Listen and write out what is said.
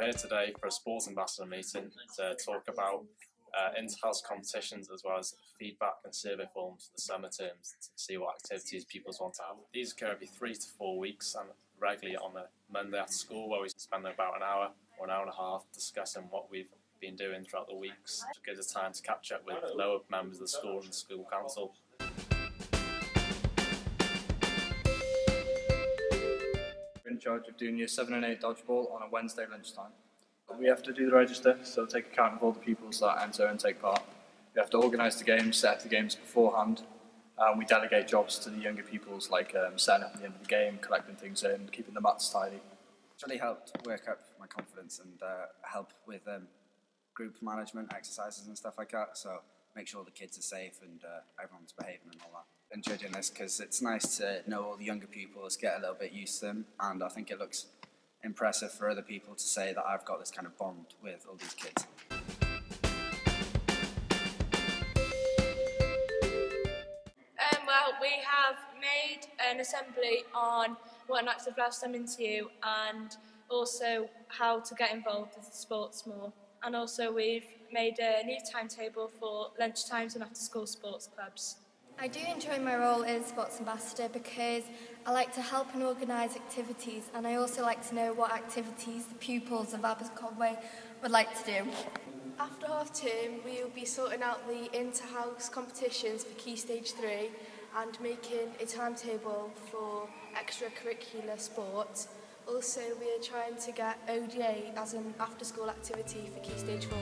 We're here today for a sports ambassador meeting to talk about inter-house competitions as well as feedback and survey forms for the summer terms to see what activities pupils want to have. These occur every 3 to 4 weeks and regularly on a Monday after school, where we spend about an hour or an hour and a half discussing what we've been doing throughout the weeks. It gives us time to catch up with lower members of the school and the school council. We're in charge of doing year 7 and 8 dodgeball on a Wednesday lunchtime. We have to do the register, so take account of all the pupils that enter and take part. We have to organise the games, set up the games beforehand, and we delegate jobs to the younger pupils, like setting up at the end of the game, collecting things in, keeping the mats tidy. It's really helped work up my confidence and help with group management exercises and stuff like that, so make sure the kids are safe and everyone's behaving and all that. Enjoy doing this because it's nice to know all the younger pupils, get a little bit used to them, and I think it looks impressive for other people to say that I've got this kind of bond with all these kids. Well, we have made an assembly on what an active lifestyle means to you and also how to get involved with sports more. And also we've made a new timetable for lunchtimes and after school sports clubs. I do enjoy my role as sports ambassador because I like to help and organise activities, and I also like to know what activities the pupils of Aberconway would like to do. After half term, we will be sorting out the inter-house competitions for Key Stage 3 and making a timetable for extracurricular sport. Also, we are trying to get ODA as an after-school activity for Key Stage 4.